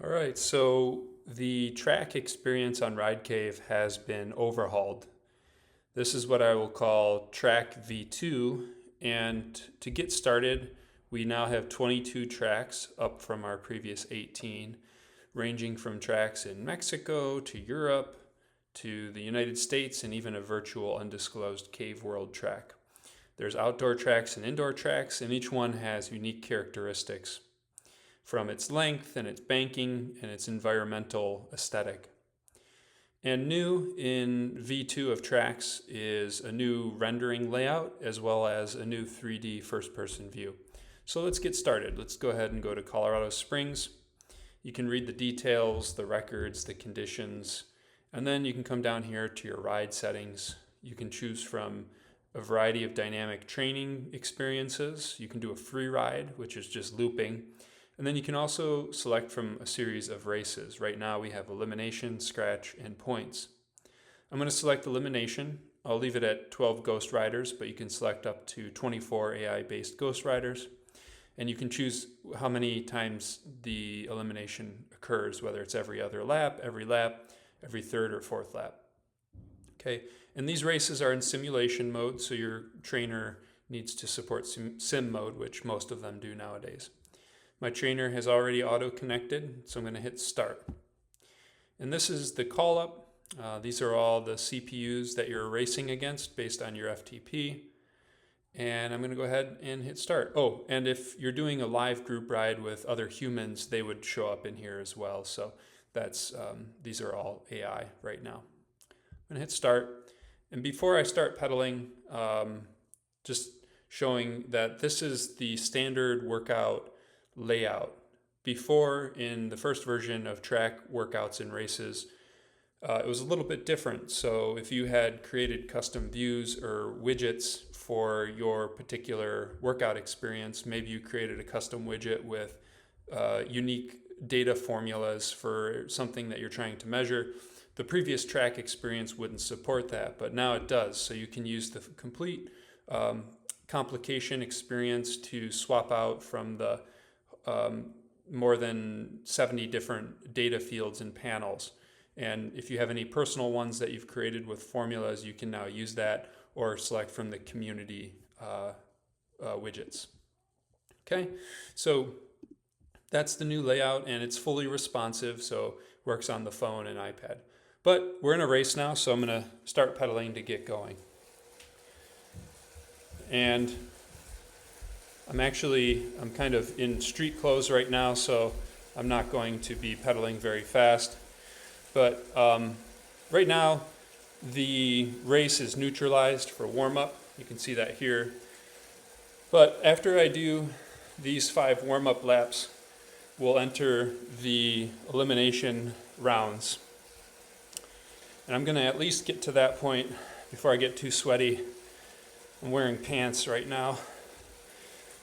All right, so the track experience on Ride Cave has been overhauled. This is what I will call track V2, and to get started, we now have 22 tracks up from our previous 18, ranging from tracks in Mexico to Europe to the United States and even a virtual undisclosed cave world track. There's outdoor tracks and indoor tracks, and each one has unique characteristics from its length and its banking and its environmental aesthetic. And new in V2 of tracks is a new rendering layout as well as a new 3D first-person view. So let's get started. Let's go ahead and go to Colorado Springs. You can read the details, the records, the conditions, and then you can come down here to your ride settings. You can choose from a variety of dynamic training experiences. You can do a free ride, which is just looping. And then you can also select from a series of races. Right now we have elimination, scratch, and points. I'm going to select elimination. I'll leave it at 12 Ghost Riders, but you can select up to 24 AI-based Ghost Riders. And you can choose how many times the elimination occurs, whether it's every other lap, every third or fourth lap. Okay, and these races are in simulation mode, so your trainer needs to support sim mode, which most of them do nowadays. My trainer has already auto-connected, so I'm going to hit start. And this is the call-up. These are all the CPUs that you're racing against based on your FTP. And I'm going to go ahead and hit start. Oh, and if you're doing a live group ride with other humans, they would show up in here as well. So that's these are all AI right now. I'm going to hit start. And before I start pedaling, just showing that this is the standard workout layout. Before, in the first version of track workouts and races, it was a little bit different. So if you had created custom views or widgets for your particular workout experience, maybe you created a custom widget with unique data formulas for something that you're trying to measure. The previous track experience wouldn't support that, but now it does. So you can use the complete complication experience to swap out from the more than 70 different data fields and panels. And if you have any personal ones that you've created with formulas, you can now use that or select from the community widgets. Okay, so that's the new layout, and it's fully responsive, so works on the phone and iPad. But we're in a race now, so I'm going to start pedaling to get going. And I'm kind of in street clothes right now, so I'm not going to be pedaling very fast. But right now, the race is neutralized for warm-up. You can see that here. But after I do these 5 warm-up laps, we'll enter the elimination rounds. And I'm going to at least get to that point before I get too sweaty. I'm wearing pants right now.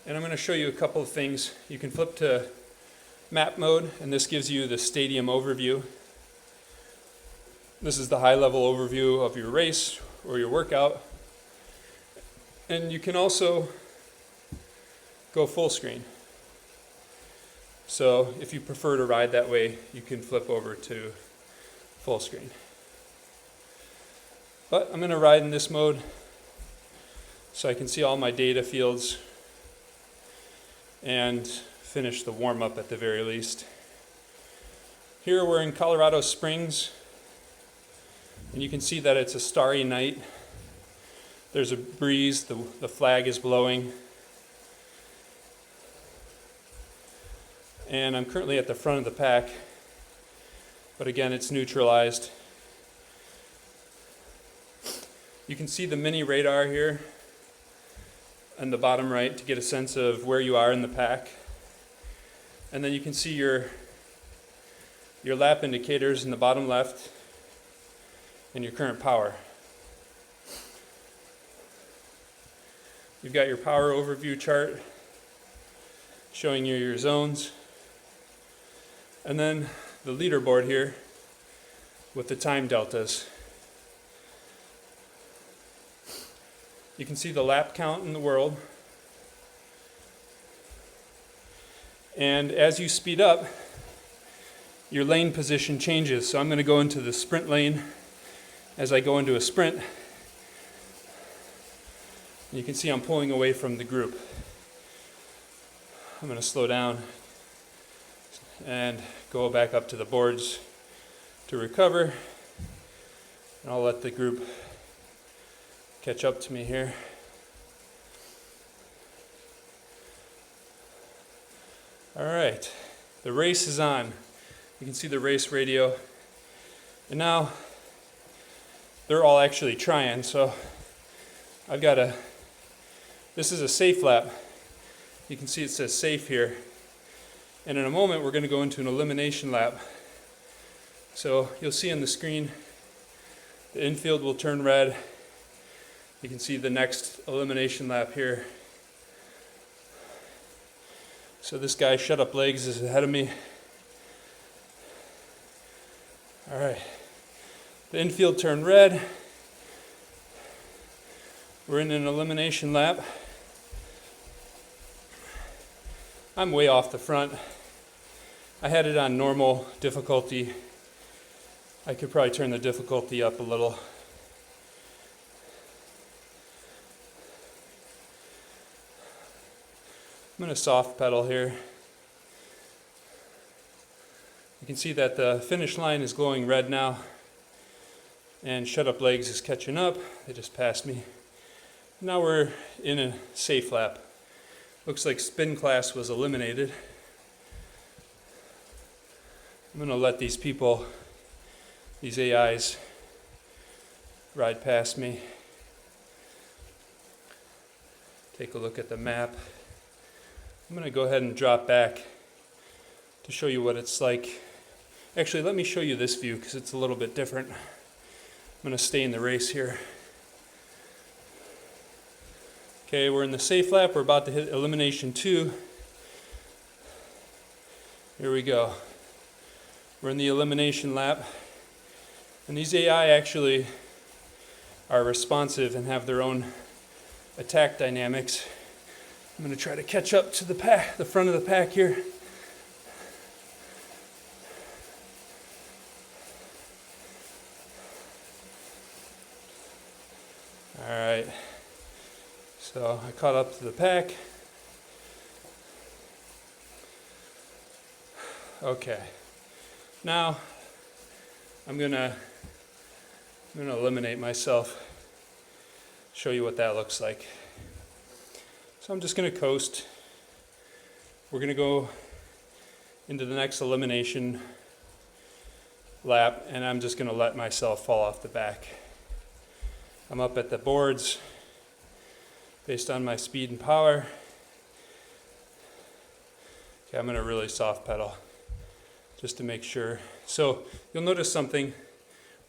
And I'm going to show you a couple of things. You can flip to map mode, and this gives you the stadium overview. This is the high-level overview of your race or your workout. And you can also go full screen. So if you prefer to ride that way, you can flip over to full screen. But I'm going to ride in this mode so I can see all my data fields and finish the warm-up at the very least. Here we're in Colorado Springs, and you can see that it's a starry night. There's a breeze, the flag is blowing. And I'm currently at the front of the pack, but again, it's neutralized. You can see the mini radar here on the bottom right to get a sense of where you are in the pack. And then you can see your lap indicators in the bottom left and your current power. You've got your power overview chart showing you your zones. And then the leaderboard here with the time deltas. You can see the lap count in the world. And as you speed up, your lane position changes. So I'm going to go into the sprint lane. As I go into a sprint, you can see I'm pulling away from the group. I'm going to slow down and go back up to the boards to recover. And I'll let the group catch up to me here. All right, the race is on. You can see the race radio. And now they're all actually trying, so I've got this is a safe lap. You can see it says safe here. And in a moment we're going to go into an elimination lap. So you'll see on the screen the infield will turn red. You can see the next elimination lap here. So this guy, Shut Up Legs, is ahead of me. All right. The infield turned red. We're in an elimination lap. I'm way off the front. I had it on normal difficulty. I could probably turn the difficulty up a little. I'm going to soft pedal here. You can see that the finish line is glowing red now. And Shut Up Legs is catching up. They just passed me. Now we're in a safe lap. Looks like spin class was eliminated. I'm going to let these people, these AIs, ride past me. Take a look at the map. I'm going to go ahead and drop back to show you what it's like. Actually, let me show you this view because it's a little bit different. I'm going to stay in the race here. Okay, we're in the safe lap. We're about to hit elimination 2. Here we go. We're in the elimination lap. And these AI actually are responsive and have their own attack dynamics. I'm going to try to catch up to the pack, the front of the pack here. All right. So I caught up to the pack. Okay. Now I'm gonna eliminate myself. Show you what that looks like. So I'm just going to coast. We're going to go into the next elimination lap, and I'm just going to let myself fall off the back. I'm up at the boards based on my speed and power. Okay, I'm going to really soft pedal just to make sure. So you'll notice something.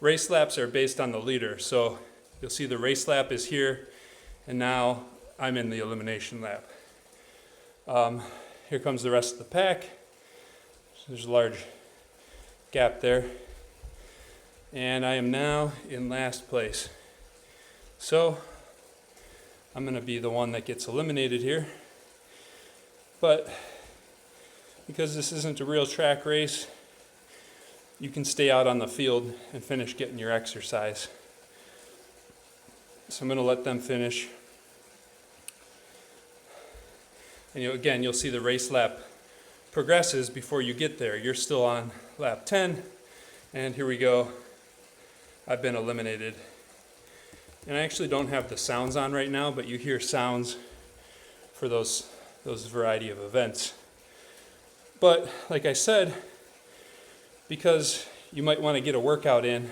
Race laps are based on the leader. So you'll see the race lap is here, and now I'm in the elimination lap. Here comes the rest of the pack. So there's a large gap there. And I am now in last place. So I'm going to be the one that gets eliminated here. But because this isn't a real track race, you can stay out on the field and finish getting your exercise. So I'm going to let them finish. And again, you'll see the race lap progresses before you get there. You're still on lap 10, and here we go. I've been eliminated. And I actually don't have the sounds on right now, but you hear sounds for those variety of events. But like I said, because you might want to get a workout in,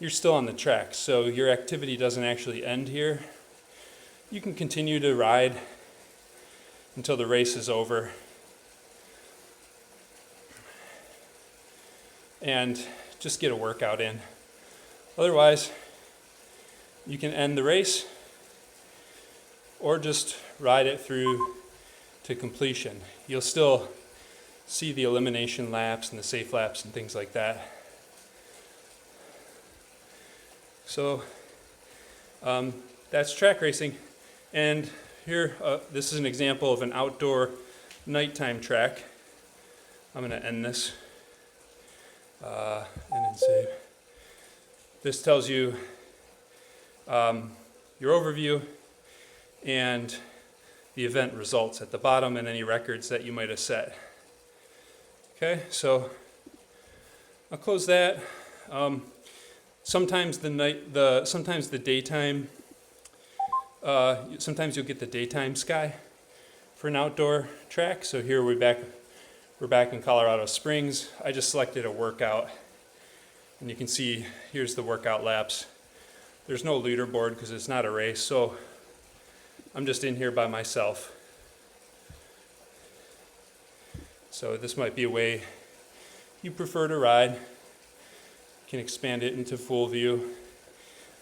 you're still on the track, so your activity doesn't actually end here. You can continue to ride until the race is over. And just get a workout in. Otherwise, you can end the race or just ride it through to completion. You'll still see the elimination laps and the safe laps and things like that. So that's track racing. And here, this is an example of an outdoor nighttime track. I'm going to end this. and then save. This tells you your overview and the event results at the bottom and any records that you might have set. Okay, so I'll close that. Sometimes the daytime, sometimes you'll get the daytime sky for an outdoor track. So here we're back in Colorado Springs. I just selected a workout, and you can see here's the workout laps. There's no leaderboard because it's not a race, so I'm just in here by myself. So this might be a way you prefer to ride. You can expand it into full view.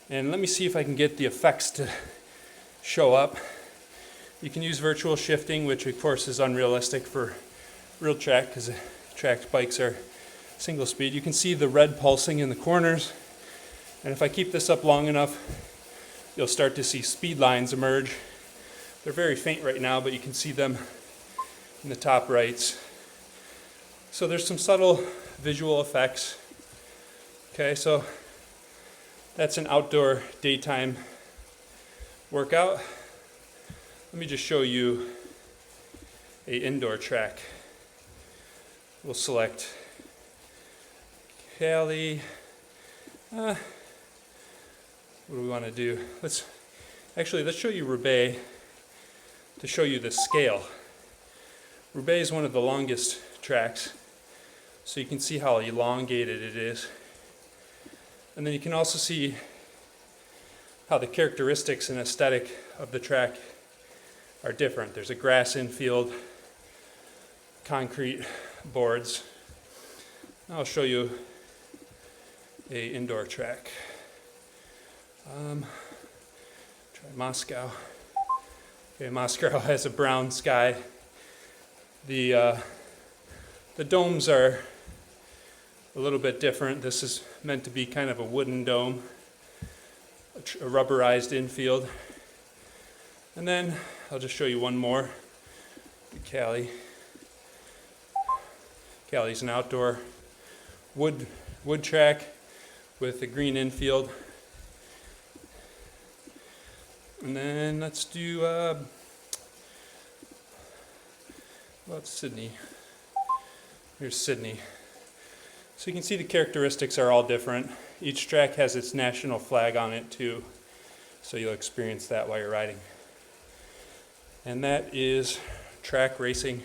And let me see if I can get the effects to show up. You can use virtual shifting, which of course is unrealistic for real track because tracked bikes are single speed. You can see the red pulsing in the corners. And if I keep this up long enough, you'll start to see speed lines emerge. They're very faint right now, but you can see them in the top rights. So there's some subtle visual effects. Okay, so that's an outdoor daytime workout. Let me just show you an indoor track. We'll select Cali. What do we want to do? Let's show you Roubaix to show you the scale. Roubaix is one of the longest tracks, so you can see how elongated it is. And then you can also see how the characteristics and aesthetic of the track are different. There's a grass infield, concrete boards. I'll show you an indoor track. Try Moscow. Okay, Moscow has a brown sky. The domes are a little bit different. This is meant to be kind of a wooden dome, a rubberized infield. And then I'll just show you one more. Cali. Cali's an outdoor wood track with a green infield. And then let's do Sydney. Here's Sydney. So you can see the characteristics are all different. Each track has its national flag on it too, so you'll experience that while you're riding. And that is track racing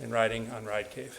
and riding on Ride Cave.